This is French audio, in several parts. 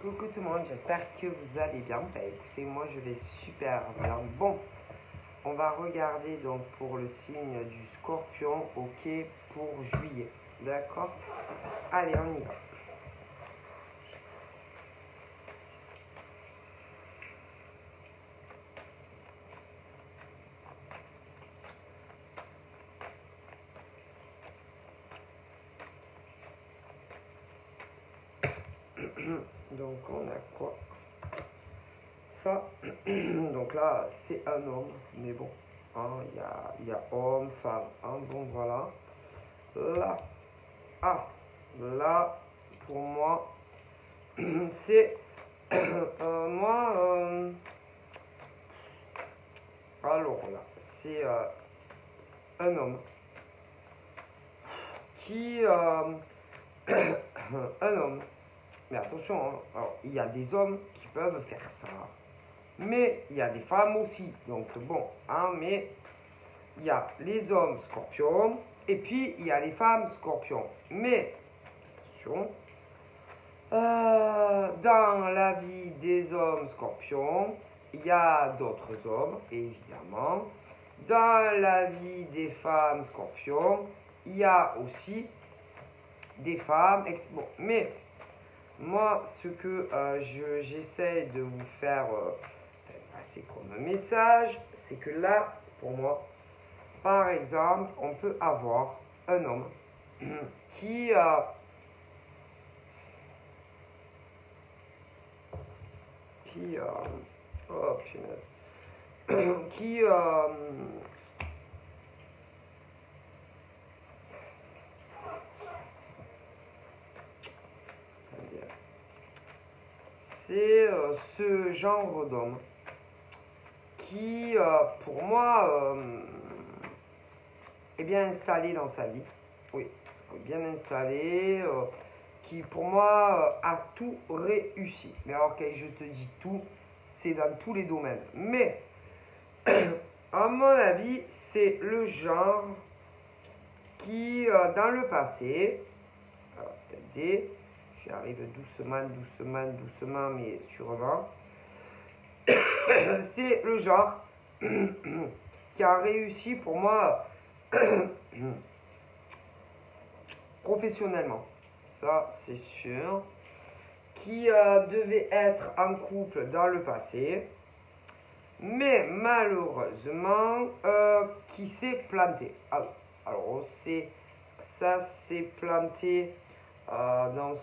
Coucou tout le monde, j'espère que vous allez bien. Bah, écoutez, moi je vais super bien. Bon, on va regarder donc pour le signe du Scorpion, ok, pour juillet. D'accord? Allez, on y va. Donc on a quoi? Ça, donc là c'est un homme, mais bon, hein, il y a homme, femme, hein, bon voilà. Là, là, pour moi, c'est moi, alors là, c'est un homme qui, un homme, mais attention, hein, alors, il y a des hommes qui peuvent faire ça, mais il y a des femmes aussi, donc bon, hein, mais il y a les hommes scorpions, et puis il y a les femmes scorpions, mais attention, dans la vie des hommes scorpions, il y a d'autres hommes, évidemment. Dans la vie des femmes scorpions, il y a aussi des femmes. Bon, mais moi, ce que j'essaie de vous faire passer comme message, c'est que là, pour moi, par exemple, on peut avoir un homme qui oh punaise, qui c'est ce genre d'homme qui, pour moi, est bien installé dans sa vie. Oui, bien installé, qui pour moi a tout réussi. Mais alors, quand je te dis tout, c'est dans tous les domaines. Mais, à mon avis, c'est le genre qui, dans le passé, alors, attendez, j'arrive doucement, mais sûrement. C'est le genre qui a réussi pour moi professionnellement. Ça, c'est sûr. Qui devait être en couple dans le passé, mais malheureusement, qui s'est planté. Alors, ça s'est planté dans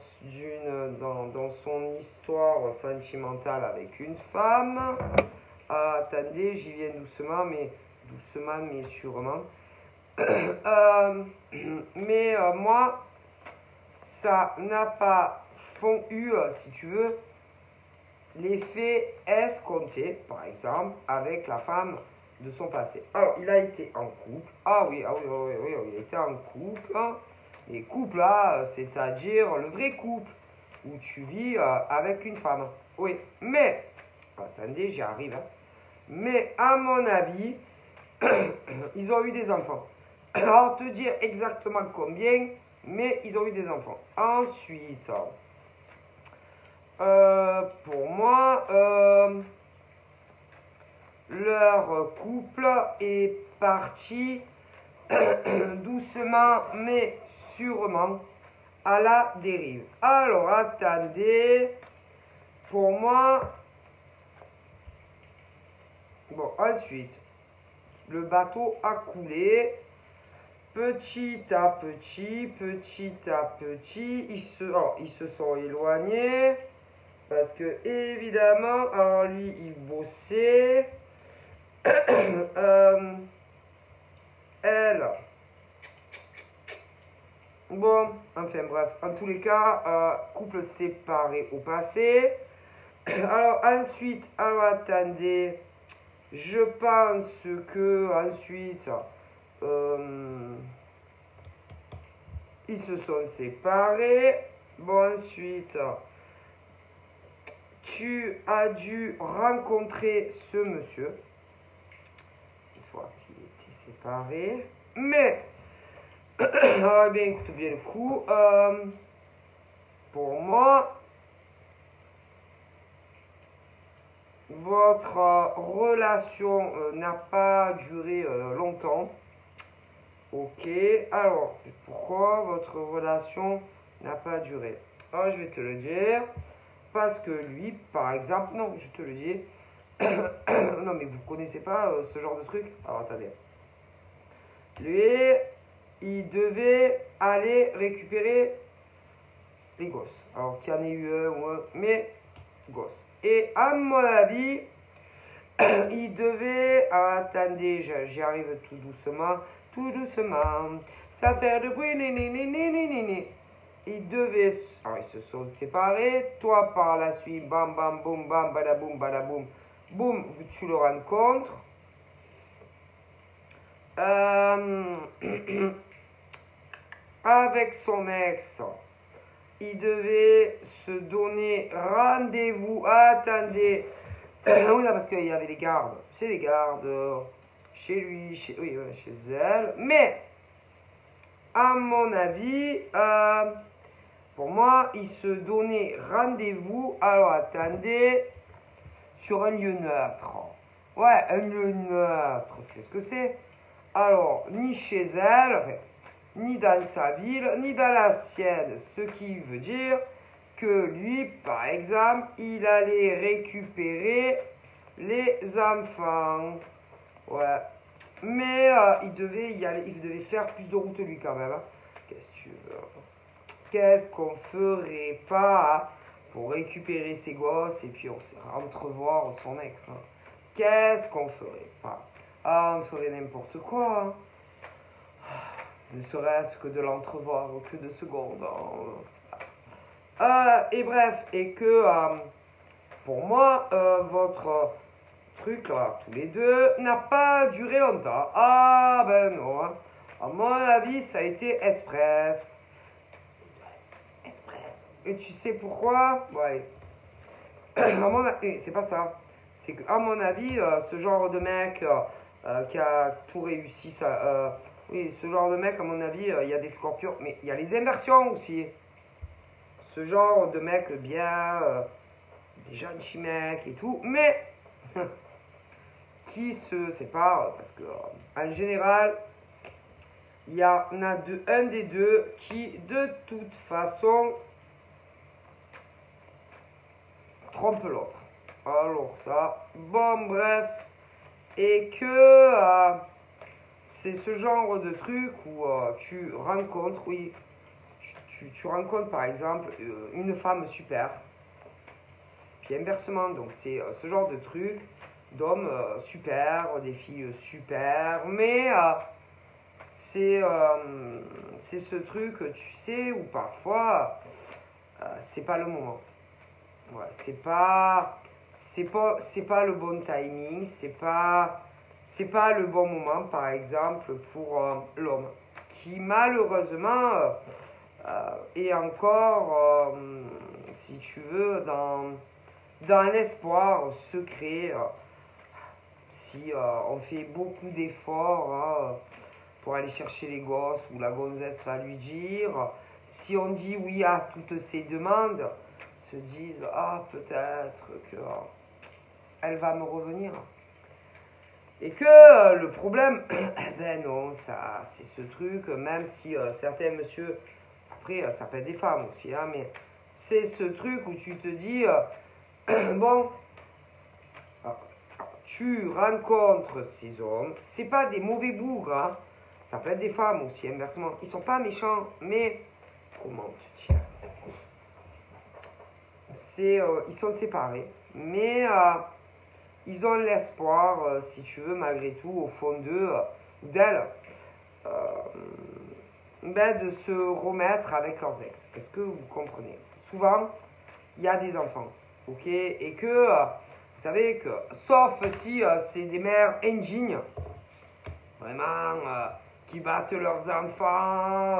son histoire sentimentale avec une femme. Attendez, j'y viens doucement, mais sûrement. Mais moi, ça n'a pas eu, si tu veux, l'effet escompté, par exemple, avec la femme de son passé. Alors, il a été en couple. Ah oui, il a été en couple. Les couples, là, c'est-à-dire le vrai couple, où tu vis avec une femme. Oui, mais, attendez, j'y arrive. Hein. Mais, à mon avis, ils ont eu des enfants. Alors, te dire exactement combien, mais ils ont eu des enfants. Ensuite, pour moi, leur couple est parti doucement mais sûrement à la dérive. Alors attendez, pour moi, bon ensuite, le bateau a coulé. Petit à petit, ils se sont éloignés. Parce que, évidemment, alors lui, il bossait. Elle. Bon, enfin bref. En tous les cas, couple séparé au passé. Alors ensuite, alors attendez. Je pense que ensuite, ils se sont séparés. Bon, ensuite, tu as dû rencontrer ce monsieur, une fois qu'il était séparé. Mais, ah bien, écoute bien le coup, pour moi, votre relation n'a pas duré longtemps. Ok, alors, pourquoi votre relation n'a pas duré? Oh, je vais te le dire. Parce que lui, par exemple, non, je te le dis. Non, mais vous connaissez pas ce genre de truc? Alors, attendez. Lui, il devait aller récupérer les gosses. Alors, qu'il y en ait eu un ou un, mais gosses. Et à mon avis, il devait... attendez, j'y arrive tout doucement. Tout doucement. Ça fait de bruit, ils devaient... Alors, ils se sont séparés. Toi, par la suite, bam, bam, boum, bam, badaboum, badaboum, boum, tu le rencontres. Avec son ex, il devait se donner rendez-vous. Attendez. Oui, non, parce qu'il y avait les gardes. C'est les gardes chez lui, chez, oui, chez elle. Mais, à mon avis, pour moi, il se donnait rendez-vous. Alors, attendez, sur un lieu neutre. Ouais, un lieu neutre. Qu'est-ce que c'est? Alors, ni chez elle, enfin, ni dans sa ville, ni dans la sienne. Ce qui veut dire que lui, par exemple, il allait récupérer les enfants. Ouais. Mais il devait y aller, il devait faire plus de route lui quand même. Hein. Qu'est-ce que tu veux? Qu'est-ce qu'on ferait pas pour récupérer ses gosses et puis entrevoir son ex? Hein. Qu'est-ce qu'on ferait pas? Ah, on ferait n'importe quoi. Hein. Ne serait-ce que de l'entrevoir, que de secondes. Et bref, et que pour moi, votre truc là, tous les deux, n'a pas duré longtemps. Ah ben non. Hein. À mon avis, ça a été express. Express. Et tu sais pourquoi? Ouais. C'est pas ça. C'est qu'à mon avis, ce genre de mec qui a tout réussi, ça, oui, ce genre de mec, à mon avis, il y a des scorpions, mais il y a les inversions aussi. Ce genre de mec bien, des gentils mecs et tout, mais qui se séparent parce que, en général, il y en a un des deux qui, de toute façon, trompe l'autre. Alors ça, bon bref, et que c'est ce genre de truc où tu rencontres, oui, tu rencontres par exemple une femme super, puis inversement, donc c'est ce genre de truc d'hommes super, des filles super, mais c'est ce truc, tu sais, où parfois c'est pas le moment. Ouais, c'est pas le bon timing, c'est pas le bon moment, par exemple, pour l'homme, qui malheureusement est encore, si tu veux, dans l'espoir secret, si on fait beaucoup d'efforts pour aller chercher les gosses, ou la gonzesse va lui dire, si on dit oui à toutes ces demandes, se disent ah peut-être que elle va me revenir et que le problème ben non, ça c'est ce truc, même si certains monsieur, après ça peut être des femmes aussi hein, mais c'est ce truc où tu te dis bon, tu rencontres ces hommes, c'est pas des mauvais bougres hein, ça peut être des femmes aussi inversement, ils sont pas méchants, mais comment tu tiens, ils sont séparés, mais ils ont l'espoir, si tu veux, malgré tout, au fond d'eux, d'elles, ben, de se remettre avec leurs ex. Est-ce que vous comprenez? Souvent, il y a des enfants, ok? Et que, vous savez que, sauf si c'est des mères indignes, vraiment, qui battent leurs enfants,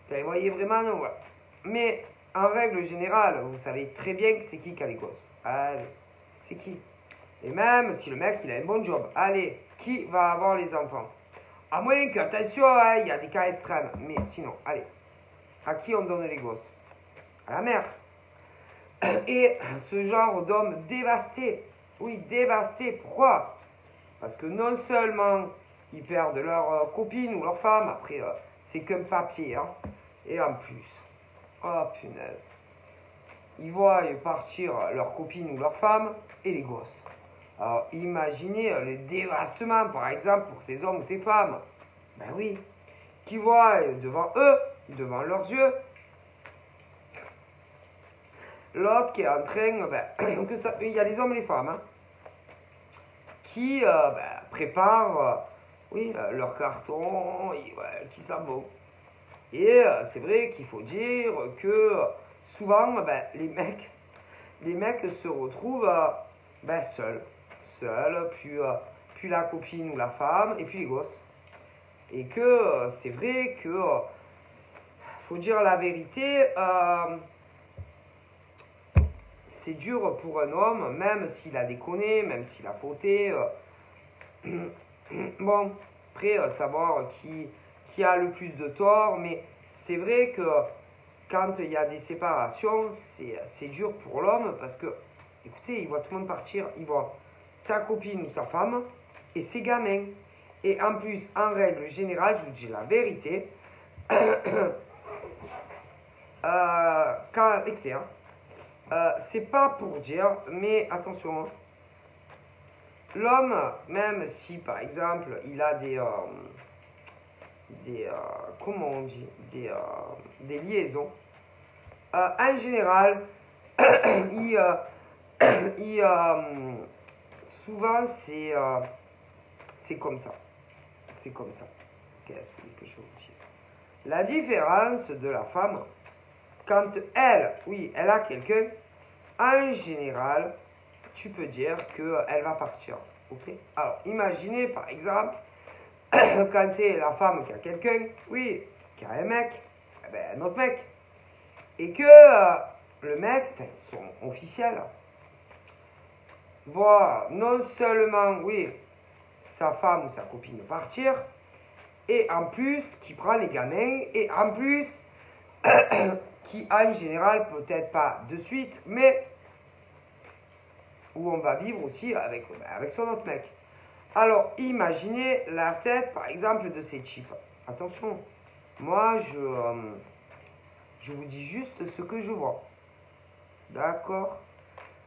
vous voyez vraiment, non, ouais. Mais, en règle générale, vous savez très bien que c'est qui a les gosses. Allez, c'est qui? Et même si le mec il a un bon job, allez, qui va avoir les enfants? À moins que, attention, hein, il y a des cas extrêmes, mais sinon, allez, à qui on donne les gosses? À la mère. Et ce genre d'homme dévasté, Oui, dévastés. Pourquoi? Parce que non seulement ils perdent leur copine ou leur femme, après c'est qu'un papier, hein, et en plus, oh punaise, ils voient partir leur copine ou leur femme et les gosses. Alors imaginez le dévastement, par exemple, pour ces hommes ou ces femmes. Ben oui, qui voient devant eux, devant leurs yeux, l'autre qui est en train, il y a les hommes et les femmes, hein, qui préparent leur carton, qui s'en vont. Et c'est vrai qu'il faut dire que souvent, les mecs se retrouvent seuls. Seuls, puis la copine ou la femme, et puis les gosses. Et que c'est vrai que, faut dire la vérité, c'est dur pour un homme, même s'il a déconné, même s'il a fauté. Bon, après, savoir qui a le plus de tort, mais c'est vrai que quand il y a des séparations, c'est dur pour l'homme parce que, écoutez, il voit tout le monde partir, il voit sa copine ou sa femme et ses gamins. Et en plus, en règle générale, je vous dis la vérité, écoutez, hein, c'est pas pour dire, mais attention, hein, l'homme, même si par exemple il a comment on dit, des liaisons, en général, il, souvent c'est comme ça. C'est comme ça. Qu'est-ce que je vous dise? La différence de la femme, quand elle a quelqu'un, en général, tu peux dire qu'elle va partir. Ok? Alors, imaginez par exemple, quand c'est la femme qui a quelqu'un, qui a un mec, un autre mec, et que le mec, son officiel, voit non seulement, sa femme ou sa copine partir, et en plus, qui prend les gamins, et en plus, qui en général, peut-être pas de suite, mais où on va vivre aussi avec son autre mec. Alors, imaginez la tête, par exemple, de ces types. Attention, moi, je vous dis juste ce que je vois. D'accord?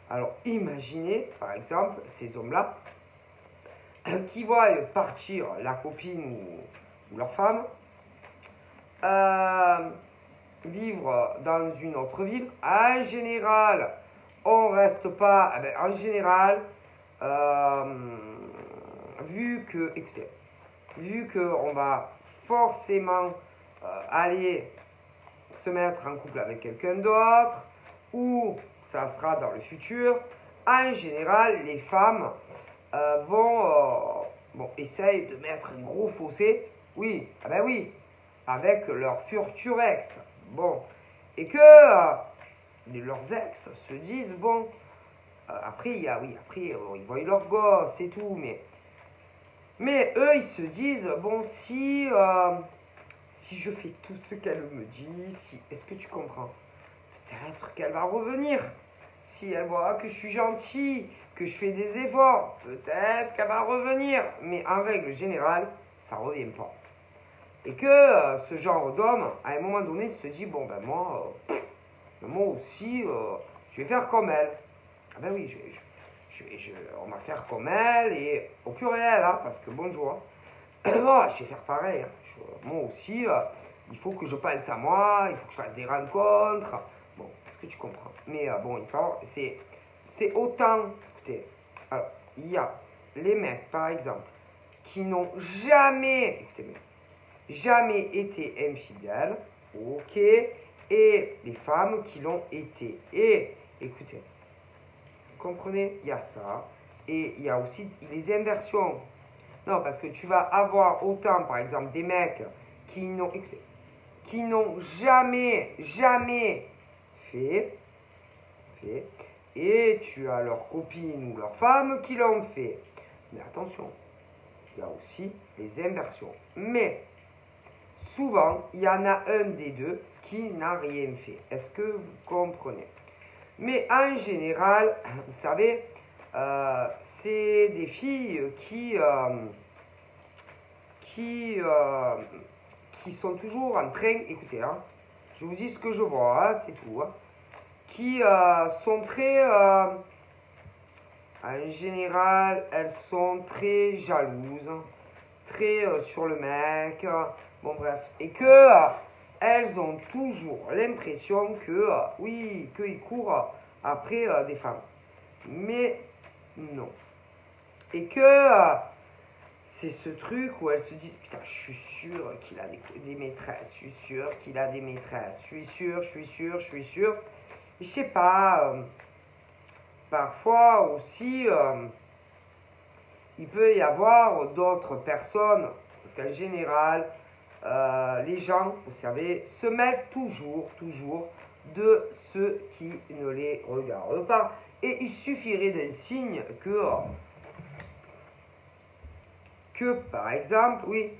Alors, imaginez, par exemple, ces hommes-là, qui voient partir la copine ou leur femme, vivre dans une autre ville. En général, on reste pas, en général, vu que on va forcément aller se mettre en couple avec quelqu'un d'autre, ou ça sera dans le futur, en général, les femmes essayent de mettre un gros fossé, avec leur futur ex. Bon, et que leurs ex se disent, après, ils voient leur gosse et tout, mais eux, ils se disent, si je fais tout ce qu'elle me dit, est-ce que tu comprends? Peut-être qu'elle va revenir. Si elle voit que je suis gentil, que je fais des efforts, peut-être qu'elle va revenir. Mais en règle générale, ça ne revient pas. Et que ce genre d'homme, à un moment donné, se dit, moi aussi, je vais faire comme elle. Ah ben oui, on va faire comme elle, et au pluriel, hein, parce que bonjour. Je vais faire pareil. Hein. Moi aussi, il faut que je pense à moi, il faut que je fasse des rencontres. Bon, est-ce que tu comprends? Mais c'est autant. Écoutez, alors, il y a les mecs, par exemple, qui n'ont jamais été infidèles, ok, et les femmes qui l'ont été. Et écoutez, vous comprenez, il y a ça, et il y a aussi les inversions. Non, parce que tu vas avoir autant, par exemple, des mecs qui n'ont jamais fait, et tu as leur copine ou leur femme qui l'ont fait. Mais attention, il y a aussi les inversions. Mais souvent, il y en a un des deux qui n'a rien fait. Est-ce que vous comprenez? Mais en général, vous savez, c'est des filles qui sont toujours en train, écoutez, hein, je vous dis ce que je vois, hein, c'est tout, hein, qui sont très, en général, elles sont très jalouses, très sur le mec, bon bref, et que elles ont toujours l'impression que, oui, qu'ils courent après des femmes. Mais non. Et que c'est ce truc où elles se disent, putain, je suis sûr qu'il a des maîtresses, je suis sûr qu'il a des maîtresses, je suis sûr, je suis sûr, je suis sûr. Je sais pas, parfois aussi, il peut y avoir d'autres personnes, parce qu'en général, les gens, vous savez, se mettent toujours de ceux qui ne les regardent pas. Et il suffirait d'un signe que par exemple, oui,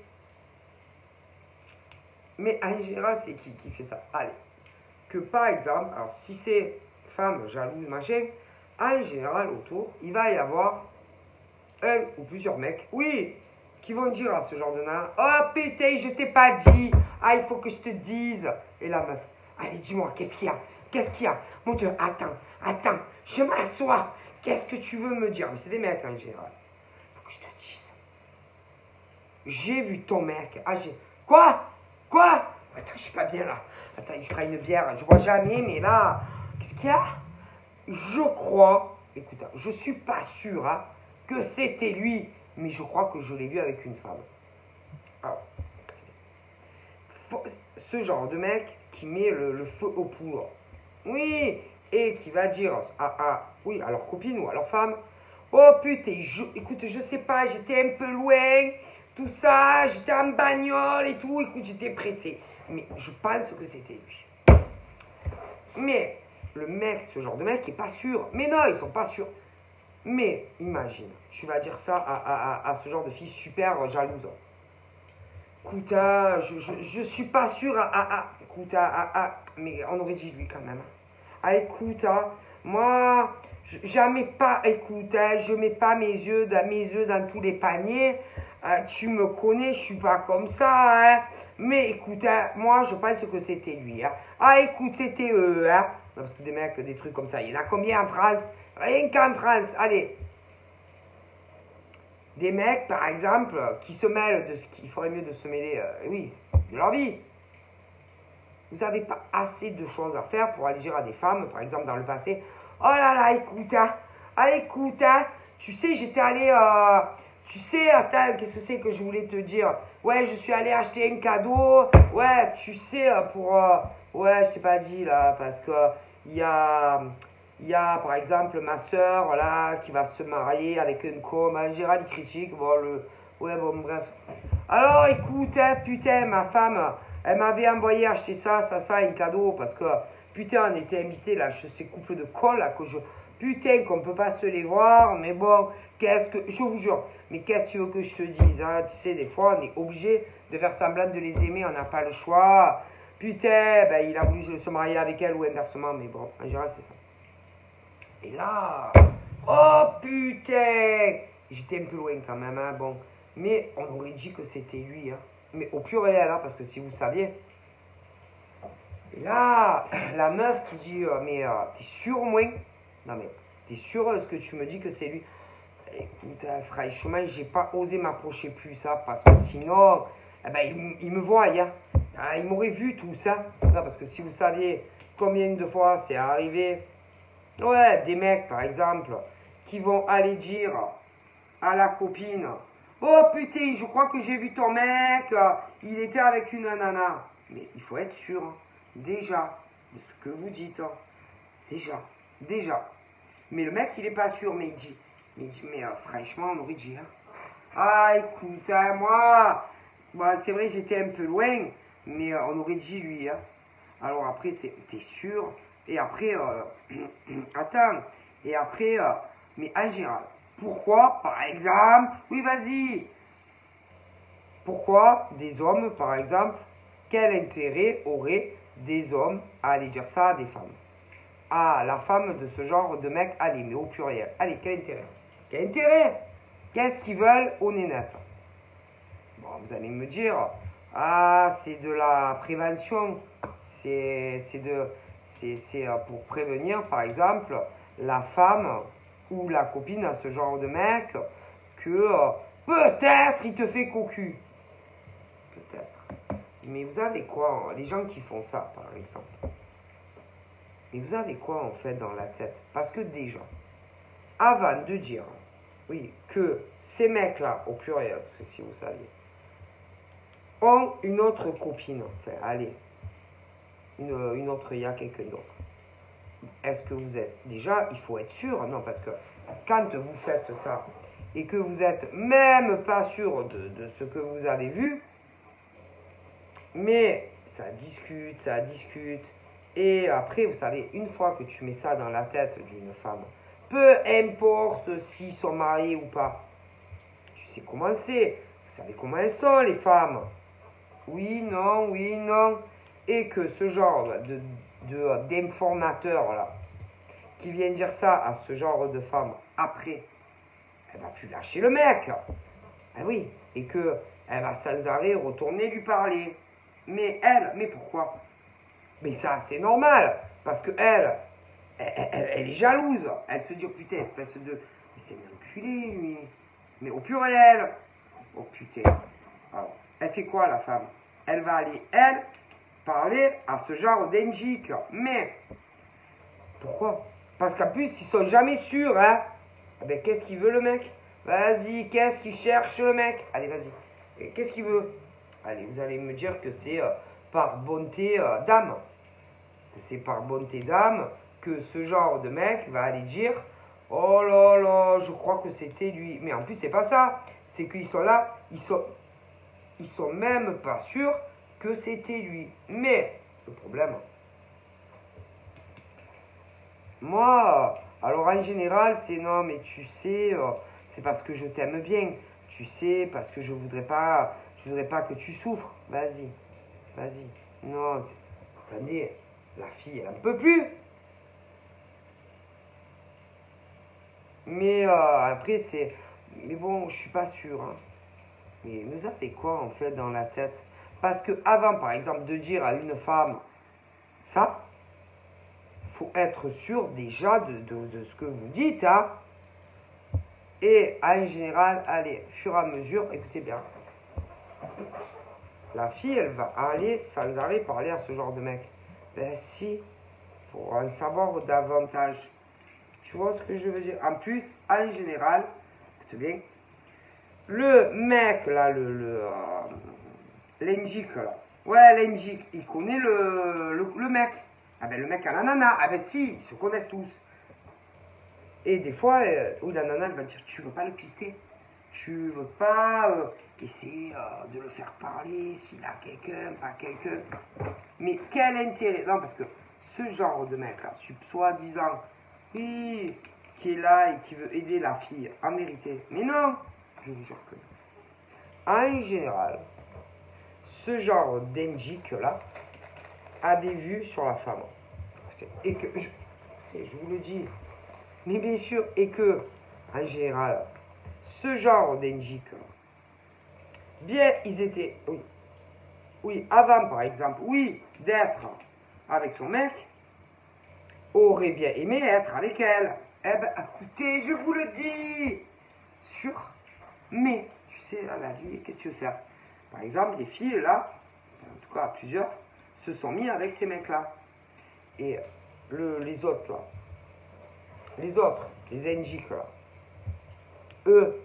mais en général, c'est qui fait ça? Allez, que par exemple, alors si c'est femme jalouse, machin, en général, autour, il va y avoir un ou plusieurs mecs, oui, qui vont dire à ce genre de nana, oh putain, je t'ai pas dit, ah, il faut que je te dise. Et la meuf, allez, dis-moi, qu'est-ce qu'il y a? Qu'est-ce qu'il y a? Mon Dieu, attends, je m'assois. Qu'est-ce que tu veux me dire? Mais c'est des mecs en général. Faut que je te dise. J'ai vu ton mec. Ah, j'ai. Quoi? Attends, je suis pas bien là. Attends, il fera une bière. Je vois jamais, mais là. Qu'est-ce qu'il y a? Je crois. Écoute, je suis pas sûr hein, que c'était lui, mais je crois que je l'ai vu avec une femme. Alors, ce genre de mec qui met le feu aux poudres. Oui, et qui va dire oui, à leur copine ou à leur femme, oh putain, écoute, je sais pas, j'étais un peu loin, tout ça, j'étais en bagnole et tout, écoute, j'étais pressé. Mais je pense que c'était lui. Mais le mec, ce genre de mec, est pas sûr. Mais non, ils sont pas sûrs. Mais imagine, tu vas dire ça à ce genre de fille super jalouse. Écoute, je suis pas sûr écoute, mais on aurait dit lui quand même. Ah, écoute, moi, jamais pas, écoute, je mets pas mes yeux dans tous les paniers. Tu me connais, je suis pas comme ça, hein. Mais écoute, moi, je pense que c'était lui, hein. Ah, écoute, c'était eux, hein. Non, parce que des mecs, des trucs comme ça, il y en a combien en France? Rien qu'en France, allez. Des mecs, par exemple, qui se mêlent de ce qu'il ferait mieux de se mêler, oui, de leur vie. Vous n'avez pas assez de choses à faire pour aller dire à des femmes, par exemple dans le passé, oh là là, écoute, tu sais, j'étais allé, tu sais, attends, qu'est-ce que c'est que je voulais te dire? Ouais, je suis allé acheter un cadeau, ouais, tu sais, ouais, je t'ai pas dit là, parce que il y a par exemple ma soeur, là, qui va se marier avec une com, en général, il critique, bon, ouais, bon, bref. Alors, écoute, putain, ma femme, elle m'avait envoyé acheter ça, un cadeau, parce que, putain, on était invités, là, chez ces couples de cons, là, putain, qu'on peut pas se les voir, mais bon, je vous jure, mais qu'est-ce que tu veux que je te dise, hein, tu sais, des fois, on est obligé de faire semblant de les aimer, on n'a pas le choix, putain, ben, il a voulu se marier avec elle, ou inversement, mais bon, en général, c'est ça. Et là, oh, putain, j'étais un peu loin quand même, hein, bon, mais on aurait dit que c'était lui, hein. Mais au plus réel, hein, parce que si vous saviez. Et là, la meuf qui dit, mais t'es sûr au moins? Non mais, t'es sûr ce que tu me dis que c'est lui? Écoute, franchement, j'ai pas osé m'approcher plus, ça, parce que sinon, eh ben, il me voit, hein. Ah, il m'aurait vu tout ça. Non, parce que si vous saviez combien de fois c'est arrivé, ouais, des mecs, par exemple, qui vont aller dire à la copine, oh putain, je crois que j'ai vu ton mec, il était avec une nana. Mais il faut être sûr, hein, déjà, de ce que vous dites. Hein. Déjà. Mais le mec, il est pas sûr, mais il dit, mais franchement, on aurait dit, hein. Ah, écoute, hein, moi, c'est vrai, j'étais un peu loin, mais on aurait dit lui, hein. Alors après, t'es sûr? Et après, attends, et après, mais en général, pourquoi, par exemple, oui, vas-y, pourquoi des hommes, par exemple, quel intérêt auraient des hommes à aller dire ça à des femmes? à la femme de ce genre de mec, allez, mais au pluriel. Allez, quel intérêt? Quel intérêt? Qu'est-ce qu'ils veulent au nénette? Bon, vous allez me dire, ah, c'est de la prévention. C'est pour prévenir, par exemple, la femme ou la copine à ce genre de mec que peut-être il te fait cocu. Peut-être. Mais vous avez quoi, les gens qui font ça, par exemple? Mais vous avez quoi en fait dans la tête? Parce que déjà, avant de dire, oui, que ces mecs-là, au pluriel, parce que si vous saviez, ont une autre copine, enfin, allez, une autre, il y a quelqu'un d'autre. Est-ce que vous êtes, déjà, il faut être sûr, non, parce que quand vous faites ça, et que vous n'êtes même pas sûr de ce que vous avez vu, mais ça discute, et après, vous savez, une fois que tu mets ça dans la tête d'une femme, peu importe s'ils sont mariés ou pas, tu sais comment c'est, vous savez comment elles sont, les femmes. Oui, non, et que ce genre d'informateur là, qui vient dire ça à ce genre de femme, après, elle va plus lâcher le mec. Ah oui, et que elle va sans arrêt retourner lui parler. Mais pourquoi? Mais ça, c'est normal, parce que elle est jalouse. Elle se dit, oh putain, espèce de... Mais c'est un enculé, lui. Mais au pluriel. Oh putain. Alors, elle fait quoi, la femme? Elle va aller, elle, parler à ce genre d'engique. Mais, pourquoi? Parce qu'en plus, ils sont jamais sûrs, hein. Eh ben, qu'est-ce qu'il veut, le mec? Vas-y, qu'est-ce qu'il cherche, le mec? Allez, vas-y. Qu'est-ce qu'il veut? Allez, vous allez me dire que c'est par bonté d'âme. Que c'est par bonté d'âme que ce genre de mec va aller dire, oh là là, je crois que c'était lui. Mais en plus, c'est pas ça. C'est qu'ils sont là, ils sont même pas sûrs que c'était lui. Mais, le problème, moi, alors en général, c'est non, mais tu sais, c'est parce que je t'aime bien. Tu sais, parce que je voudrais pas que tu souffres. Vas-y. Non, attendez, la fille, elle en peut plus. Mais après, c'est... Mais bon, je suis pas sûr. Hein. Mais nous a fait quoi, en fait, dans la tête? Parce que avant, par exemple, de dire à une femme ça, faut être sûr déjà de ce que vous dites. Hein. Et en général, allez, fur et à mesure, écoutez bien. La fille, elle va aller sans arrêt parler à ce genre de mec. Ben si, pour en savoir davantage. Tu vois ce que je veux dire? En plus, en général, écoute bien, le mec là, l'engique là. Ouais, l'engique, il connaît le mec. Ah ben le mec à la nana, ah ben si, ils se connaissent tous. Et des fois, où la nana elle va dire, tu veux pas le pister? Tu veux pas essayer de le faire parler, s'il a quelqu'un, pas quelqu'un. Mais quel intérêt? Non, parce que ce genre de mec là, soi-disant, oui, qui est là et qui veut aider la fille, en vérité. Mais non, je vous jure que non. En général, ce genre d'engique là a des vues sur la femme. Et que, je vous le dis, mais bien sûr, et que, en général, ce genre d'engique, bien, ils étaient, oui, avant par exemple, oui, d'être avec son mec, aurait bien aimé être avec elle. Eh ben, écoutez, je vous le dis, sûr, mais, tu sais, à la vie, qu'est-ce que tu veux faire? Par exemple, les filles, là, en tout cas plusieurs, se sont mis avec ces mecs-là. Et les autres, là, les NGK, là, eux,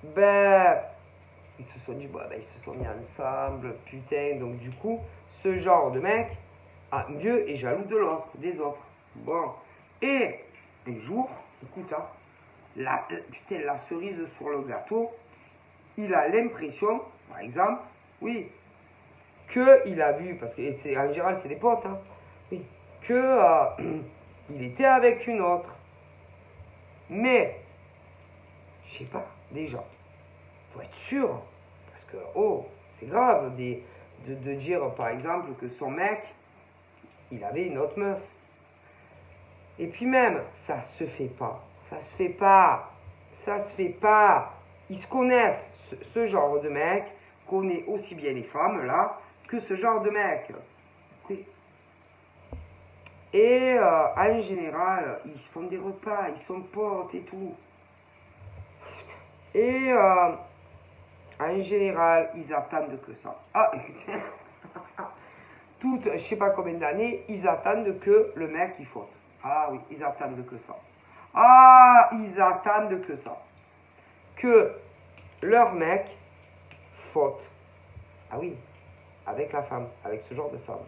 ben, ils se sont dit, bah, ben, ils se sont mis ensemble, putain, donc du coup, ce genre de mec, mieux est jaloux de l'autre, des autres. Bon, et un jour, écoute, hein, putain, la cerise sur le gâteau, il a l'impression, par exemple, oui, qu'il a vu, parce que en général c'est des potes, hein, oui, que il était avec une autre. Mais, je sais pas, déjà, faut être sûr, parce que, oh, c'est grave de dire, par exemple, que son mec, il avait une autre meuf. Et puis même, ça se fait pas. Ça se fait pas. Ça se fait pas. Ils se connaissent. Ce genre de mec connaît aussi bien les femmes, là, que ce genre de mec. Oui. Et en général, ils font des repas, ils sont potes et tout. Et en général, ils attendent que ça. Ah, toutes, je sais pas combien d'années, ils attendent que le mec il faute. Ah oui, ils attendent que ça. Ah, ils attendent que ça. Que leur mec faute. Ah oui, avec la femme, avec ce genre de femme.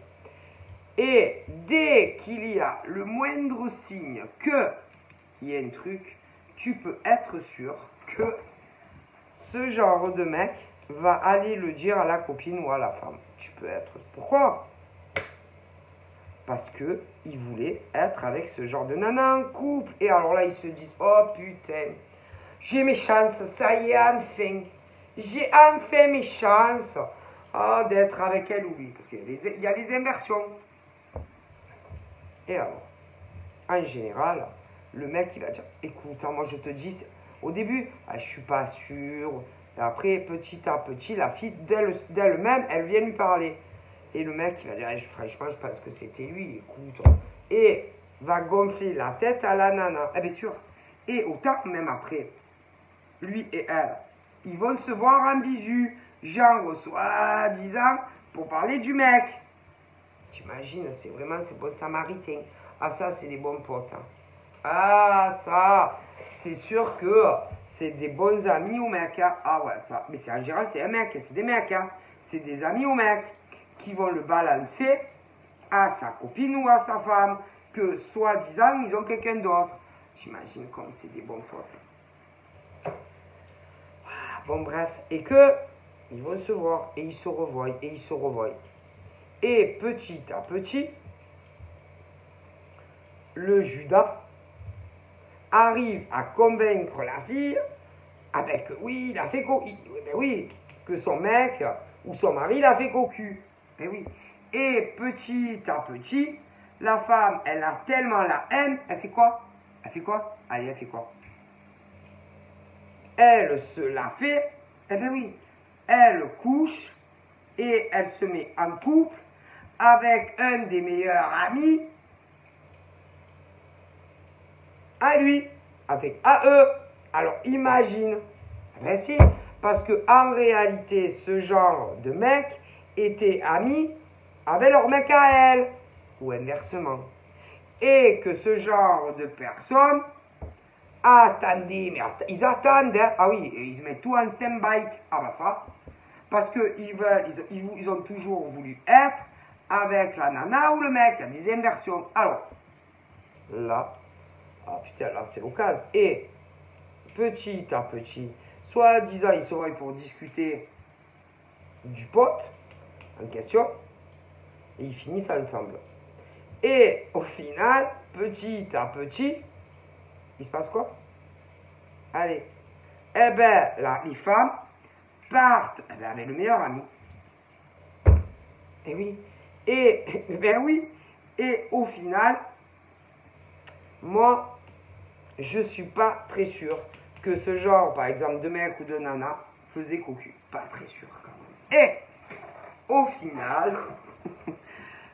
Et dès qu'il y a le moindre signe qu'il y a un truc, tu peux être sûr que ce genre de mec va aller le dire à la copine ou à la femme. Tu peux être. Pourquoi? Parce que il voulait être avec ce genre de nana en couple. Et alors là, ils se disent, oh putain, j'ai mes chances, ça y est, enfin. J'ai enfin mes chances d'être avec elle ou lui. Parce qu'il y a les inversions. Et alors, en général, le mec, il va dire, écoute, moi je te dis, au début, je suis pas sûr. Et après, petit à petit, la fille, d'elle-même, elle vient lui parler. Et le mec, il va dire, franchement, je pense que c'était lui, écoute. Et va gonfler la tête à la nana. Eh bien sûr. Et autant, même après, lui et elle, ils vont se voir en bisu, genre, soi-disant, pour parler du mec. T'imagines, c'est vraiment ces bons samaritains. Ah, ça, c'est des bons potes. Hein. Ah, ça, c'est sûr que c'est des bons amis au mec. Hein. Ah ouais, ça. Mais c'est en général, c'est un mec, c'est des mecs. Hein. C'est des amis au mec qui vont le balancer à sa copine ou à sa femme, que soi-disant, ils ont quelqu'un d'autre. J'imagine comme c'est des bons potes. Bon, bref. Et que, ils vont se voir, et ils se revoient, et ils se revoient. Et petit à petit, le Judas arrive à convaincre la fille avec, oui, il a fait cocu. Ben oui, que son mec ou son mari l'a fait cocu. Ben oui. Et petit à petit, la femme, elle a tellement la haine, elle fait quoi? Elle fait quoi? Allez, elle fait quoi? Elle se la fait, eh ben oui, elle couche et elle se met en couple avec un des meilleurs amis à lui, à eux. Alors imagine, ben si, parce que en réalité, ce genre de mec était ami avec leur mec à elle, ou inversement. Et que ce genre de personnes attendez, mais ils attendent, hein. Ah oui, ils mettent tout en stand-by. Ah bah ça, parce qu'ils ont toujours voulu être avec la nana ou le mec, il y a des inversions. Alors, là, ah putain, là c'est l'occasion. Et petit à petit, soi-disant, ils se voient pour discuter du pote en question, et ils finissent ensemble. Et au final, petit à petit, il se passe quoi? Allez, eh ben, là, les femmes partent avec le meilleur ami. Eh oui, et, ben oui, et au final, moi, je suis pas très sûr que ce genre, par exemple, de mec ou de nana faisait cocu. Pas très sûr quand même. Et au final,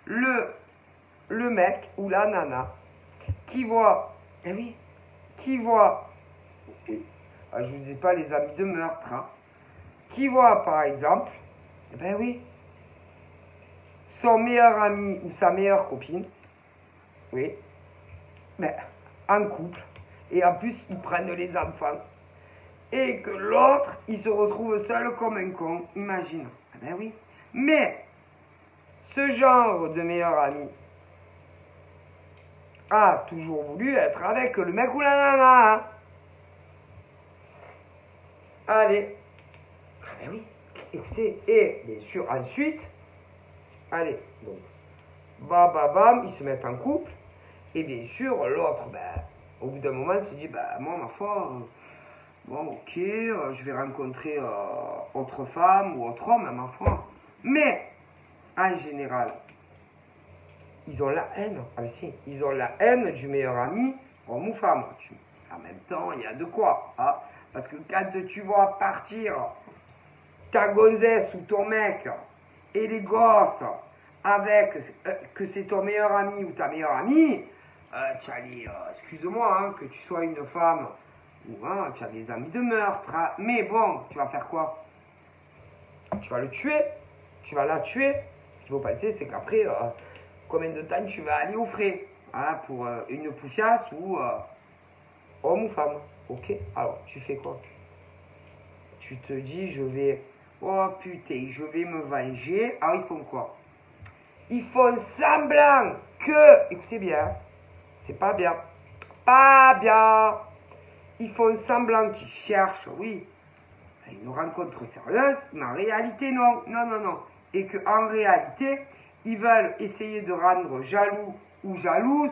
le mec ou la nana qui voit, eh oui, qui voit, oui, je vous dis pas les amis de meurtre, hein, qui voit par exemple, eh ben oui, son meilleur ami ou sa meilleure copine, oui, mais en couple, et en plus ils prennent les enfants, et que l'autre, il se retrouve seul comme un con, imagine. Eh ben oui, mais ce genre de meilleur ami a toujours voulu être avec le mec ou la nana. Hein. Allez. Ah ben oui, écoutez, et bien sûr ensuite, allez, donc, bam, ils se mettent en couple, et bien sûr, l'autre, ben, au bout d'un moment, se dit, ben, moi, ma foi, bon, ok, je vais rencontrer autre femme ou autre homme, ma foi. Mais, en général, ils ont la haine. Ah mais si, ils ont la haine du meilleur ami, homme ou femme. En même temps, il y a de quoi. Hein, parce que quand tu vois partir ta gonzesse ou ton mec et les gosses avec que c'est ton meilleur ami ou ta meilleure amie, tu as les, excuse-moi, hein, que tu sois une femme ou hein, tu as des amis de meurtre, hein, mais bon, tu vas faire quoi? Tu vas le tuer, tu vas la tuer. Ce qu'il faut penser, c'est qu'après, combien de temps tu vas aller au frais hein, pour une poussiasse ou homme ou femme. Ok, alors tu fais quoi? Tu te dis, je vais, oh putain, je vais me venger. Alors ils font quoi? Ils font semblant que, écoutez bien, c'est pas bien, pas bien. Ils font semblant qu'ils cherchent, oui, une rencontre sérieuse, mais en réalité non, non, non, non. Et qu'en réalité, ils veulent essayer de rendre jaloux ou jalouse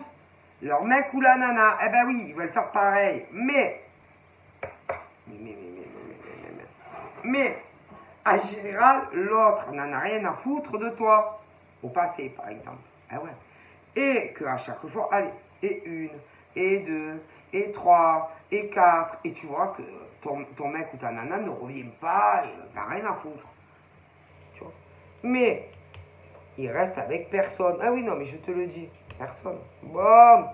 leur mec ou la nana. Eh ben oui, ils veulent faire pareil. Mais en général, l'autre n'en a rien à foutre de toi. Au passé, par exemple. Ah ouais. Et qu'à chaque fois, allez, et une, et deux, et trois, et quatre, et tu vois que ton mec ou ta nana ne revient pas, et n'a rien à foutre. Tu vois. Mais, il reste avec personne. Ah oui, non, mais je te le dis, personne. Bon.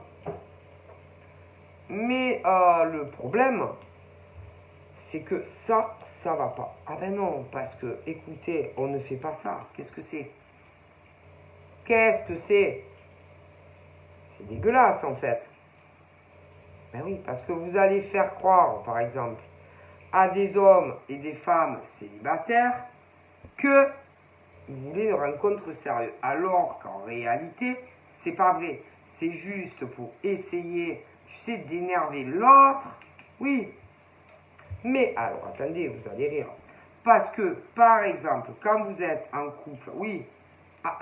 Mais le problème, c'est que ça va pas. Ah ben non, parce que, écoutez, on ne fait pas ça. Qu'est-ce que c'est? Qu'est-ce que c'est? C'est dégueulasse, en fait. Ben oui, parce que vous allez faire croire, par exemple, à des hommes et des femmes célibataires que vous voulez une rencontre sérieuse. Alors qu'en réalité, c'est pas vrai. C'est juste pour essayer, tu sais, d'énerver l'autre. Oui. Mais, alors, attendez, vous allez rire. Parce que, par exemple, quand vous êtes en couple, oui,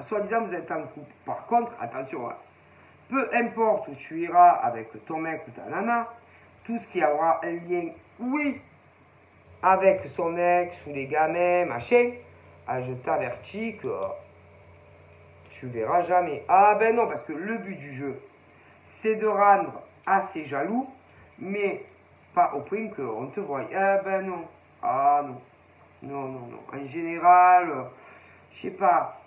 soi-disant vous êtes en couple. Par contre, attention, hein, peu importe où tu iras avec ton mec ou ta nana, tout ce qui aura un lien, oui, avec son ex ou les gamins, machin, je t'avertis que tu verras jamais. Ah ben non, parce que le but du jeu, c'est de rendre assez jaloux, mais pas au point qu'on te voie. Ah ben non, ah non, non, non, non. En général, je sais pas,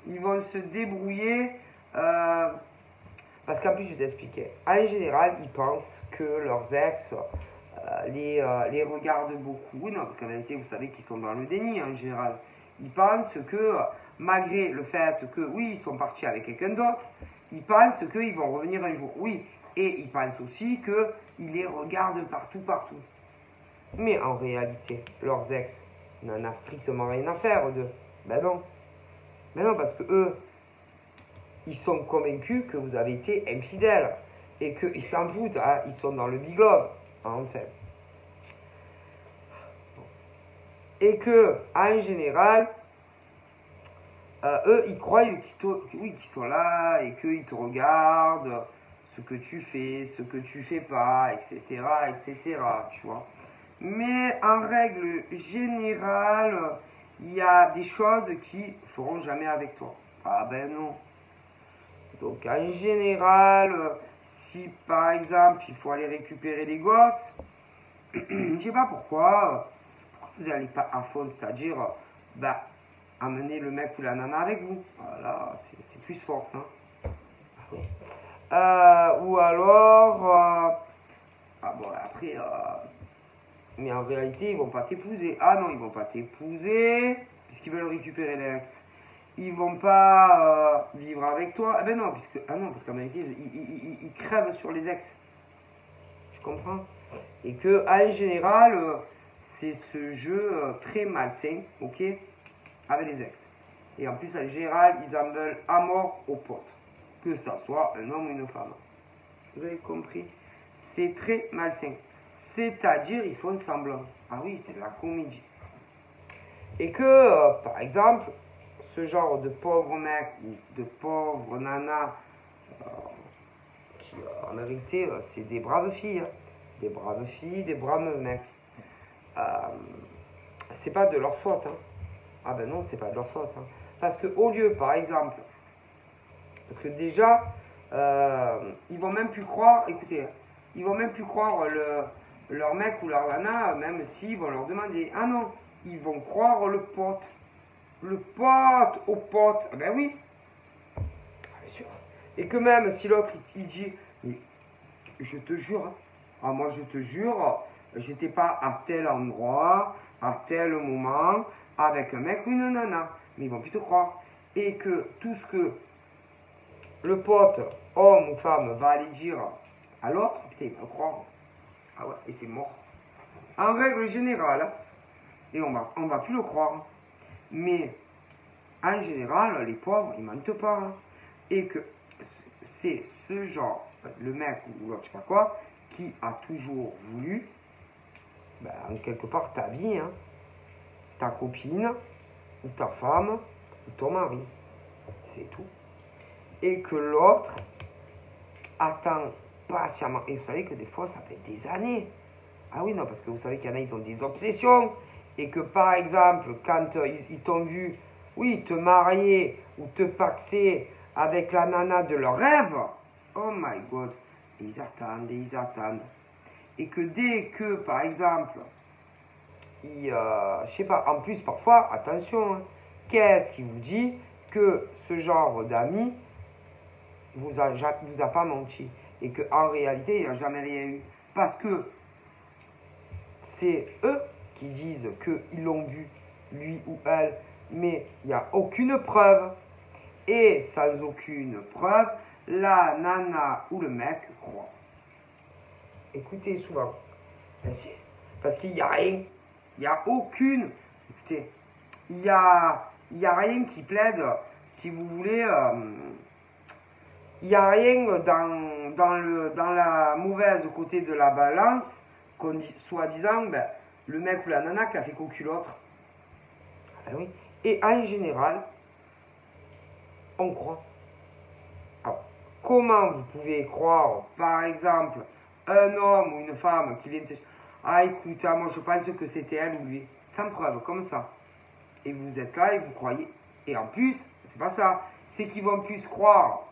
ils vont se débrouiller. Parce qu'en plus, je t'expliquais. En général, ils pensent que leurs ex les regardent beaucoup. Oui, non, parce qu'en réalité, vous savez qu'ils sont dans le déni en général. Ils pensent que, malgré le fait que, oui, ils sont partis avec quelqu'un d'autre, ils pensent qu'ils vont revenir un jour. Oui, et ils pensent aussi qu'ils les regardent partout, partout. Mais en réalité, leurs ex n'en a strictement rien à faire d'eux. Ben non. Ben non, parce que eux, ils sont convaincus que vous avez été infidèle. Et qu'ils s'en foutent, hein, ils sont dans le biglobe, en fait. Et que, en général, eux, ils croient qu'ils sont là et qu'ils te regardent ce que tu fais, ce que tu fais pas, etc., etc., tu vois. Mais en règle générale, il y a des choses qu'ils feront jamais avec toi. Ah ben non. Donc en général, si par exemple il faut aller récupérer les gosses, je sais pas pourquoi vous n'allez pas à fond, c'est-à-dire bah, amener le mec ou la nana avec vous. Voilà, c'est plus force. Hein. Ou alors, ah bon après, mais en réalité ils vont pas t'épouser. Ah non, ils vont pas t'épouser puisqu'ils veulent récupérer l'ex. Ils vont pas vivre avec toi. Ah ben non, parce qu'en réalité, ils crèvent sur les ex. Tu comprends? Et que, en général, c'est ce jeu très malsain, ok, avec les ex. Et en plus, en général, ils en veulent à mort aux potes. Que ça soit un homme ou une femme. Vous avez compris? C'est très malsain. C'est-à-dire, ils font semblant. Ah oui, c'est de la comédie. Et que, par exemple, ce genre de pauvres mecs ou de pauvres nanas qui en réalité c'est des braves filles, hein. Des braves filles, des braves mecs. C'est pas de leur faute. Hein. Ah ben non, c'est pas de leur faute. Hein. Parce que au lieu, par exemple, parce que déjà, ils vont même plus croire, écoutez, ils vont même plus croire leur mec ou leur nana, même s'ils vont leur demander. Ah non, ils vont croire le pote. Le pote au pote. Ah ben oui. Bien sûr. Et que même si l'autre il dit, mais je te jure, hein, ah, moi je te jure, j'étais pas à tel endroit, à tel moment, avec un mec ou une nana. Mais ils vont plus te croire. Et que tout ce que le pote, homme ou femme, va aller dire à l'autre, putain, il va le croire. Ah ouais, et c'est mort. En règle générale, et on va plus le croire. Mais en général, les pauvres, ils mentent pas. Hein. Et que c'est ce genre, le mec ou l'autre, je sais pas quoi, qui a toujours voulu, ben, en quelque part, ta vie, hein, ta copine, ou ta femme, ou ton mari. C'est tout. Et que l'autre attend patiemment. Et vous savez que des fois, ça fait des années. Ah oui, non, parce que vous savez qu'il y en a, ils ont des obsessions. Et que par exemple, quand ils t'ont vu, oui, te marier ou te paxer avec la nana de leur rêve, oh my god, ils attendent et ils attendent. Et que dès que, par exemple, je sais pas, en plus parfois, attention, hein, qu'est-ce qui vous dit que ce genre d'amis vous a pas menti et qu'en réalité, il n'y a jamais rien eu. Parce que c'est eux qui disent qu'ils l'ont vu, lui ou elle, mais il n'y a aucune preuve. Et sans aucune preuve, la nana ou le mec croit. Écoutez souvent. Parce qu'il n'y a rien. Il n'y a aucune. Écoutez, il n'y a rien qui plaide, si vous voulez. Il n'y a rien dans la mauvaise côté de la balance, soi-disant, ben, le mec ou la nana qui a fait cocu l'autre. Ah ben oui. Et en général, on croit. Alors, comment vous pouvez croire, par exemple, un homme ou une femme qui vient te dire ah écoute, moi je pense que c'était elle ou lui, sans preuve, comme ça. Et vous êtes là et vous croyez. Et en plus, c'est pas ça. C'est qu'ils vont plus croire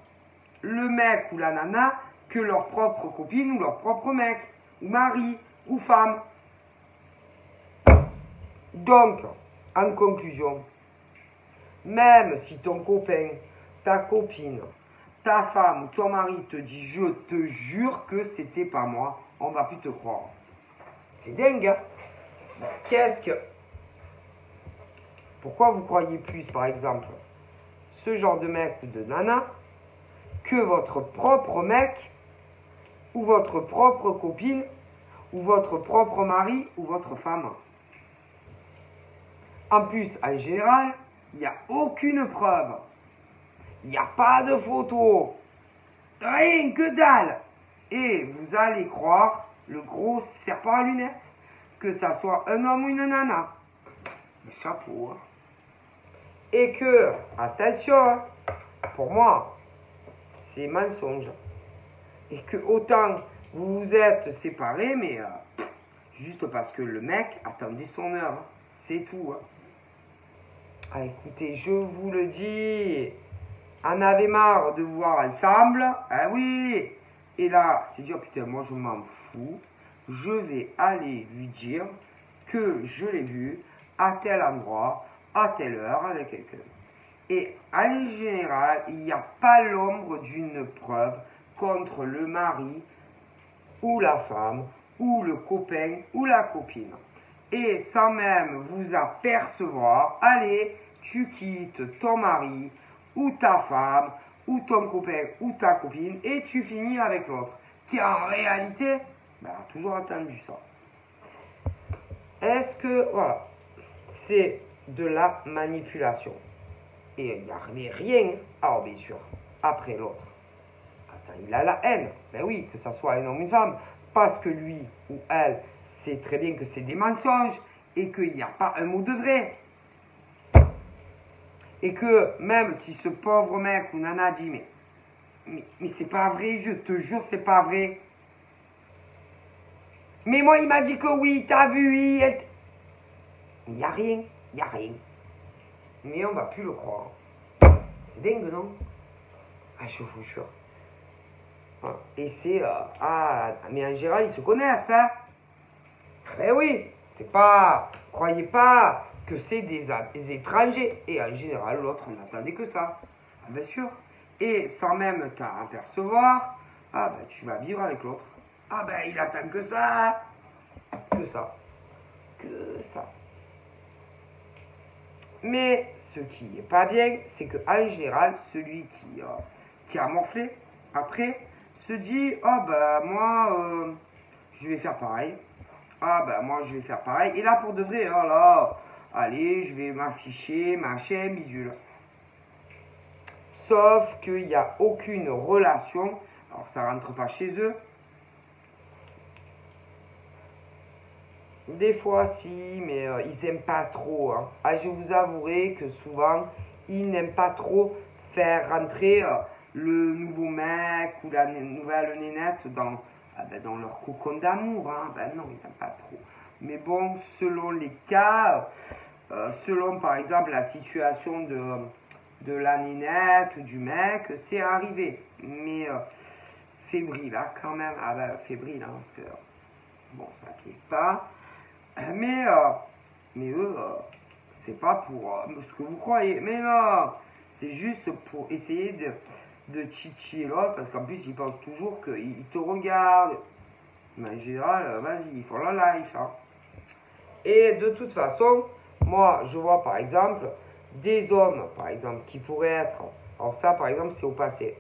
le mec ou la nana que leur propre copine ou leur propre mec, ou mari, ou femme. Donc, en conclusion, même si ton copain, ta copine, ta femme ou ton mari te dit je te jure que c'était pas moi, on va plus te croire. C'est dingue, hein? Qu'est-ce que... Pourquoi vous croyez plus, par exemple, ce genre de mec ou de nana que votre propre mec ou votre propre copine ou votre propre mari ou votre femme? En plus, en général, il n'y a aucune preuve. Il n'y a pas de photo. Rien que dalle. Et vous allez croire le gros serpent à lunettes. Que ça soit un homme ou une nana. Le chapeau. Hein. Et que, attention, hein, pour moi, c'est mensonge. Et que autant vous vous êtes séparés, mais juste parce que le mec attendait son heure. Hein. C'est tout. Hein. Ah, écoutez, je vous le dis, on avait marre de vous voir ensemble, ah oui. Et là, c'est dire, putain, moi je m'en fous, je vais aller lui dire que je l'ai vu à tel endroit, à telle heure, avec quelqu'un. Et en général, il n'y a pas l'ombre d'une preuve contre le mari ou la femme ou le copain ou la copine. Et sans même vous apercevoir, allez, tu quittes ton mari ou ta femme ou ton copain ou ta copine et tu finis avec l'autre. Qui en réalité, ben, a toujours attendu ça. Est-ce que, voilà, c'est de la manipulation? Et il n'y a rien, alors bien sûr, après l'autre. Attends, il a la haine. Ben oui, que ce soit un homme ou une femme, parce que lui ou elle sait très bien que c'est des mensonges et qu'il n'y a pas un mot de vrai. Et que même si ce pauvre mec ou nana dit mais c'est pas vrai, je te jure, c'est pas vrai. Mais moi, il m'a dit que oui, t'as vu, oui. Il n'y a rien, il n'y a rien. Mais on va plus le croire. C'est dingue, non? Ah, je vous jure. Ah, et c'est... ah, mais en général, ils se connaissent, hein? Ben oui, c'est pas... Croyez pas que c'est des étrangers. Et en général, l'autre n'attendait que ça. Ah, bien sûr. Et sans même t'en apercevoir, ah ben tu vas vivre avec l'autre. Ah ben il attend que ça. Que ça. Que ça. Mais ce qui n'est pas bien, c'est qu'en général, celui qui a morflé, après, se dit, ah ben moi, je vais faire pareil. Ah ben moi, je vais faire pareil. Et là, pour de vrai, oh là, allez, je vais m'afficher, machin, bidule. Sauf qu'il n'y a aucune relation. Alors, ça rentre pas chez eux. Des fois, si, mais ils n'aiment pas trop. Hein. Ah, je vous avouerai que souvent, ils n'aiment pas trop faire rentrer le nouveau mec ou la nouvelle nénette dans leur cocon d'amour. Hein. Ben non, ils n'aiment pas trop. Mais bon, selon les cas, selon par exemple la situation de la nénette ou du mec, c'est arrivé. Mais fébrile, hein, quand même. Ah ben, fébrile, hein, parce que bon, ça ne pas. Mais eux, c'est pas pour ce que vous croyez. Mais non, c'est juste pour essayer de titiller l'autre, parce qu'en plus, ils pensent toujours qu'ils te regardent. Mais en général, vas-y, ils font la life. Hein. Et de toute façon, moi, je vois par exemple des hommes, par exemple, qui pourraient être. Alors, ça, par exemple, c'est au passé.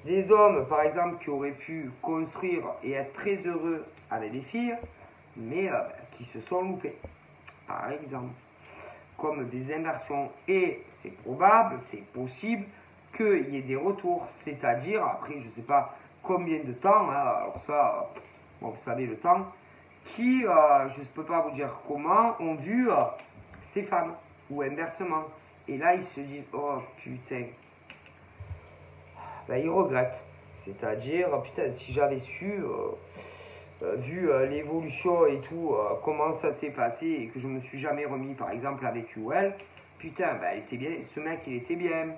Des hommes, par exemple, qui auraient pu construire et être très heureux avec des filles, mais qui se sont loupés, par exemple, comme des inversions. Et c'est probable, c'est possible qu'il y ait des retours, c'est-à-dire, après, je ne sais pas combien de temps, hein, alors ça, bon, vous savez le temps, qui, je ne peux pas vous dire comment, ont vu ces femmes, ou inversement. Et là, ils se disent, oh putain, ben, ils regrettent. C'est-à-dire, putain, si j'avais su, vu l'évolution et tout, comment ça s'est passé et que je me suis jamais remis, par exemple, avec lui ou elle, putain, ben, elle était bien, ce mec, il était bien.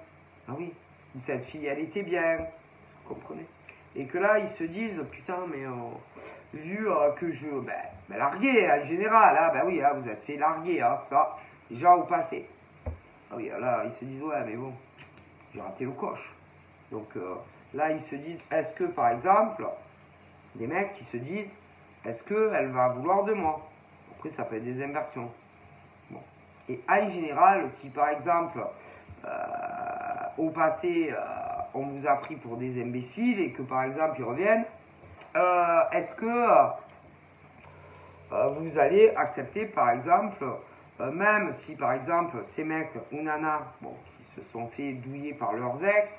Ah oui, cette fille, elle était bien. Vous comprenez? Et que là, ils se disent, putain, mais vu que je. Ben, largué, en général, hein, ben oui, hein, vous êtes fait larguer, hein, ça, déjà au passé. Ah oui, là, ils se disent, ouais, mais bon, j'ai raté le coche. Donc là, ils se disent, est-ce que, par exemple, des mecs qui se disent, est-ce qu'elle va vouloir de moi? Après, ça peut être des inversions. Bon. Et en général, si par exemple, au passé, on vous a pris pour des imbéciles et que par exemple, ils reviennent, est-ce que vous allez accepter, par exemple, même si par exemple, ces mecs ou nanas, bon, qui se sont fait douiller par leurs ex,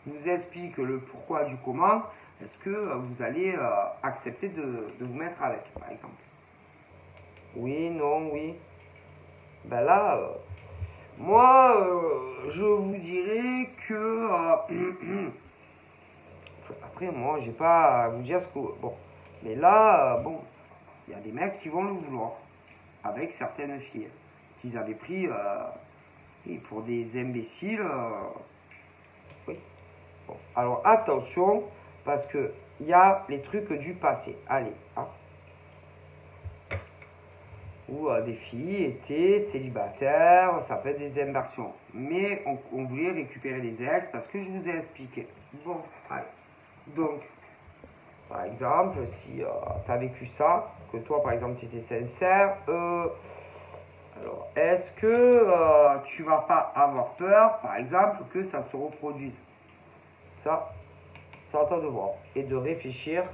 vous expliquent le pourquoi du comment, est-ce que vous allez accepter de vous mettre avec, par exemple? Oui, non, oui. Ben là, moi, je vous dirais que... après, moi, j'ai pas à vous dire ce que... Bon, mais là, bon, il y a des mecs qui vont le vouloir, avec certaines filles, qu'ils avaient pris pour des imbéciles. Oui. Bon, alors attention, parce que il y a les trucs du passé. Allez, hein. Où des filles étaient célibataires, ça peut être des inversions. Mais on voulait récupérer les ex parce que je vous ai expliqué. Bon, allez. Donc, par exemple, si tu as vécu ça, que toi, par exemple, tu étais sincère, alors, est-ce que tu vas pas avoir peur, par exemple, que ça se reproduise? Ça, c'est à toi de voir et de réfléchir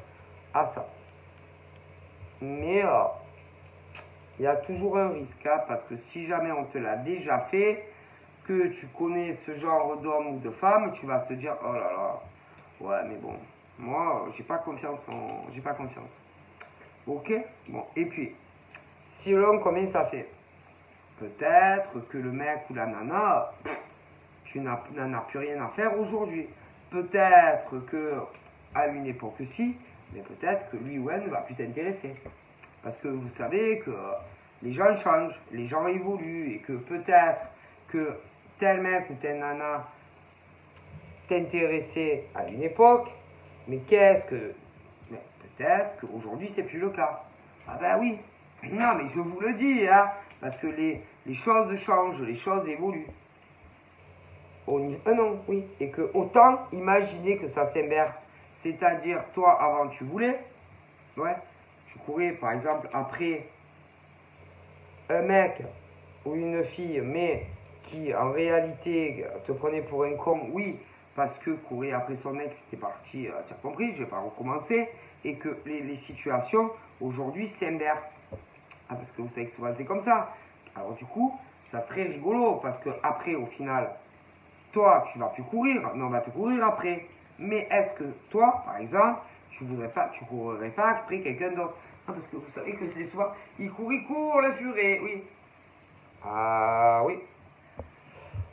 à ça. Mais il y a toujours un risque, hein, parce que si jamais on te l'a déjà fait, que tu connais ce genre d'homme ou de femme, tu vas te dire, oh là là, ouais, mais bon, moi, j'ai pas confiance. Ok? Bon, et puis, si l'homme, combien ça fait? Peut-être que le mec ou la nana, tu n'en as plus rien à faire aujourd'hui. Peut-être que à une époque si, mais peut-être que lui ou elle ne va plus t'intéresser. Parce que vous savez que les gens changent, les gens évoluent et que peut-être que tel mec ou telle nana t'intéressait à une époque, mais mais peut-être qu'aujourd'hui c'est plus le cas. Ah ben oui, non mais je vous le dis, hein, parce que les choses changent, les choses évoluent. Non, oui, et que autant imaginer que ça s'inverse, c'est-à-dire toi avant tu voulais, ouais, tu courais par exemple après un mec ou une fille, mais qui en réalité te prenait pour un con, oui, parce que courir après son ex, c'était parti, tu as compris, je vais pas recommencer, et que les situations aujourd'hui s'inversent. Ah, parce que vous savez que souvent c'est comme ça. Alors du coup, ça serait rigolo, parce que après, au final, toi, tu vas plus courir, mais on va te courir après. Mais est-ce que toi, par exemple, tu courrais pas après quelqu'un d'autre? Ah, parce que vous savez que c'est souvent, il court, le furet, oui. Ah oui.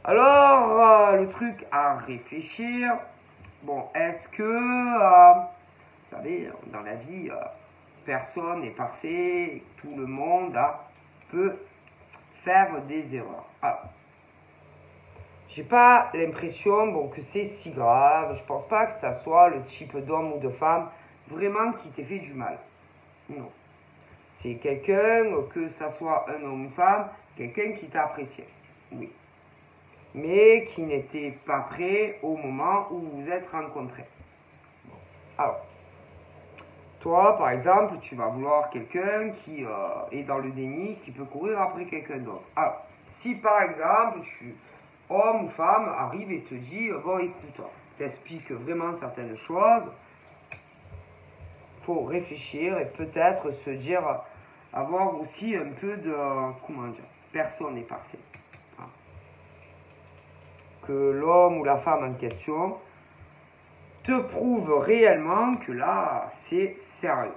Alors, le truc à réfléchir, bon, est-ce que, vous savez, dans la vie, personne n'est parfait, tout le monde peut faire des erreurs. Alors, j'ai pas l'impression bon, que c'est si grave, je pense pas que ça soit le type d'homme ou de femme vraiment qui t'ait fait du mal. Non. C'est quelqu'un, que ça soit un homme ou une femme, quelqu'un qui t'a apprécié. Oui. Mais qui n'était pas prêt au moment où vous vous êtes rencontrés. Alors, toi, par exemple, tu vas vouloir quelqu'un qui est dans le déni, qui peut courir après quelqu'un d'autre. Alors, si par exemple, homme ou femme, arrive et te dit, bon, écoute, t'explique vraiment certaines choses, faut réfléchir et peut-être se dire, avoir aussi un peu de, comment dire, personne n'est parfait. Que l'homme ou la femme en question te prouve réellement que là, c'est sérieux.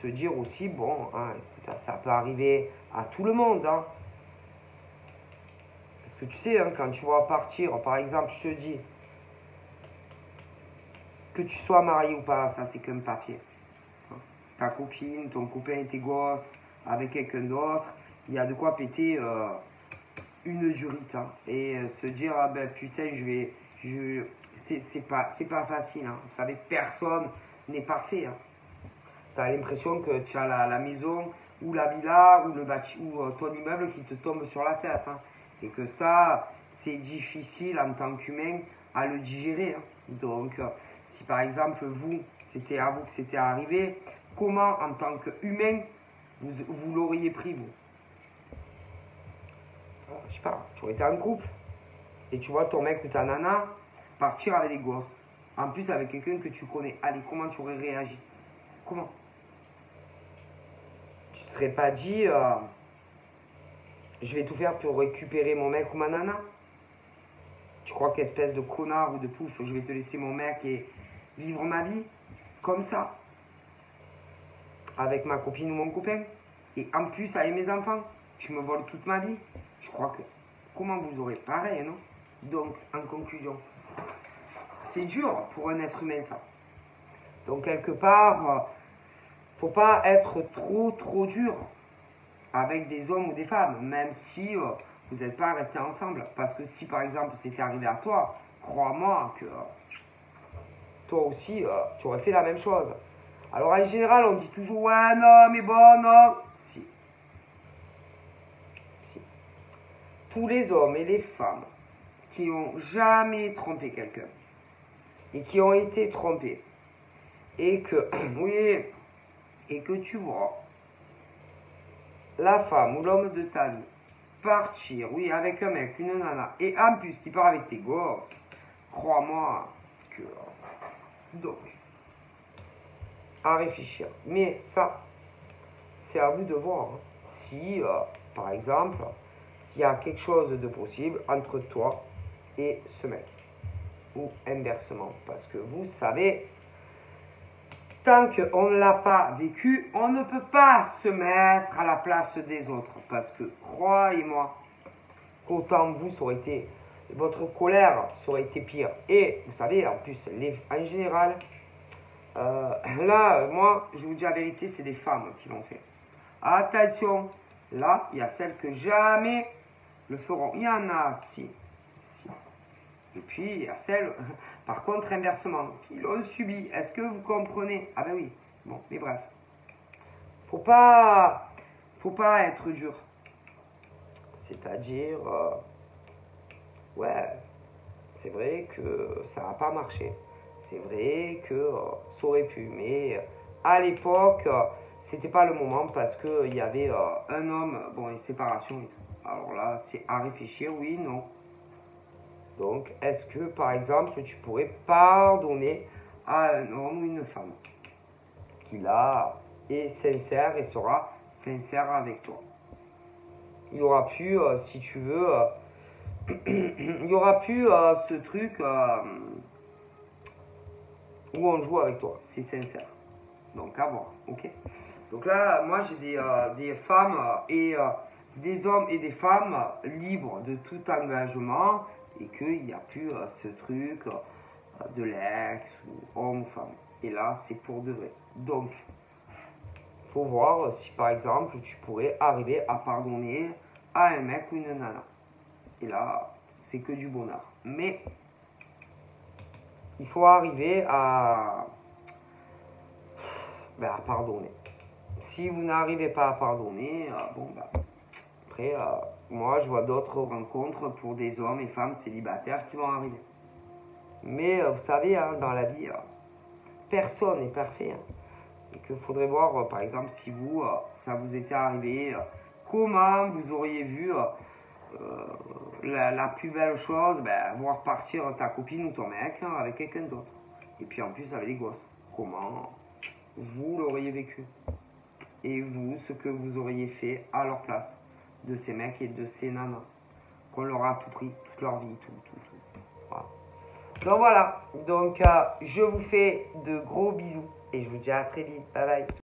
Se dire aussi, bon, hein, écoute, ça peut arriver à tout le monde. Hein. Parce que tu sais, hein, quand tu vas partir, par exemple, je te dis, que tu sois marié ou pas, ça c'est qu'un papier. Ta copine, ton copain et tes gosses, avec quelqu'un d'autre, il y a de quoi péter une durite. Hein. Et se dire, ah ben putain, c'est pas facile. Hein. Vous savez, personne n'est parfait. Hein. Tu as l'impression que tu as la maison ou la villa ou ton immeuble qui te tombe sur la tête. Hein. Et que ça, c'est difficile en tant qu'humain à le digérer. Hein. Donc, si par exemple c'était à vous que c'était arrivé, comment en tant qu'humain vous l'auriez pris vous? Je sais pas, tu aurais été en couple et tu vois ton mec ou ta nana partir avec les gosses. En plus avec quelqu'un que tu connais. Allez, comment tu aurais réagi? Comment? Tu te serais pas dit je vais tout faire pour récupérer mon mec ou ma nana? Tu crois qu'espèce de connard ou de pouf, je vais te laisser mon mec et vivre ma vie comme ça, avec ma copine ou mon copain, et en plus avec mes enfants, tu me voles toute ma vie. Je crois que, comment vous aurez pareil, non? Donc, en conclusion, c'est dur pour un être humain ça. Donc quelque part, faut pas être trop dur avec des hommes ou des femmes, même si vous n'êtes pas restés ensemble. Parce que si par exemple c'était arrivé à toi, crois-moi que toi aussi, tu aurais fait la même chose. Alors en général, on dit toujours, ouais, non, mais bon, non. Si. Tous les hommes et les femmes qui n'ont jamais trompé quelqu'un et qui ont été trompés et que, oui, et que tu vois la femme ou l'homme de ta vie partir, oui, avec un mec, une nana, et en plus qui part avec tes gosses, crois-moi que... Donc, à réfléchir. Mais ça, c'est à vous de voir. Hein. Si, par exemple, il y a quelque chose de possible entre toi et ce mec. Ou inversement. Parce que vous savez, tant qu'on ne l'a pas vécu, on ne peut pas se mettre à la place des autres. Parce que, croyez-moi, qu'autant vous, ça aurait été, votre colère, ça aurait été pire. Et, vous savez, en plus, en général, là, moi, je vous dis la vérité, c'est des femmes qui l'ont fait. Attention, là, il y a celles que jamais le feront. Il y en a, si. Et puis, il y a celles, par contre, inversement, qui l'ont subi. Est-ce que vous comprenez? Ah ben oui. Bon, mais bref. Faut pas être dur. C'est-à-dire, ouais, c'est vrai que ça n'a pas marché. C'est vrai que ça aurait pu. Mais à l'époque, c'était pas le moment parce qu'il y avait un homme, bon, une séparation et tout. Alors là, c'est à réfléchir, oui, non. Donc, est-ce que, par exemple, tu pourrais pardonner à un homme ou une femme qui là est sincère et sera sincère avec toi? Il y aura plus, si tu veux, il y aura plus ce truc où on joue avec toi, c'est sincère. Donc, à voir, ok? Donc là, moi, j'ai des femmes et des hommes et des femmes libres de tout engagement et qu'il n'y a plus ce truc de l'ex ou homme ou femme. Et là, c'est pour de vrai. Donc, faut voir si par exemple, tu pourrais arriver à pardonner à un mec ou une nana. Et là, c'est que du bonheur. Mais, il faut arriver à pardonner. Si vous n'arrivez pas à pardonner, bon, bah, après, moi, je vois d'autres rencontres pour des hommes et femmes célibataires qui vont arriver. Mais vous savez, hein, dans la vie, personne n'est parfait. Hein. Et qu'il faudrait voir, par exemple, si vous, ça vous était arrivé, comment vous auriez vu la plus belle chose, voir partir ta copine ou ton mec hein, avec quelqu'un d'autre. Et puis en plus, avec les gosses. Comment vous l'auriez vécu? Et vous, ce que vous auriez fait à leur place de ces mecs et de ces nanas qu'on leur a tout pris, toute leur vie, tout. Voilà. Donc voilà, donc je vous fais de gros bisous et je vous dis à très vite, bye bye.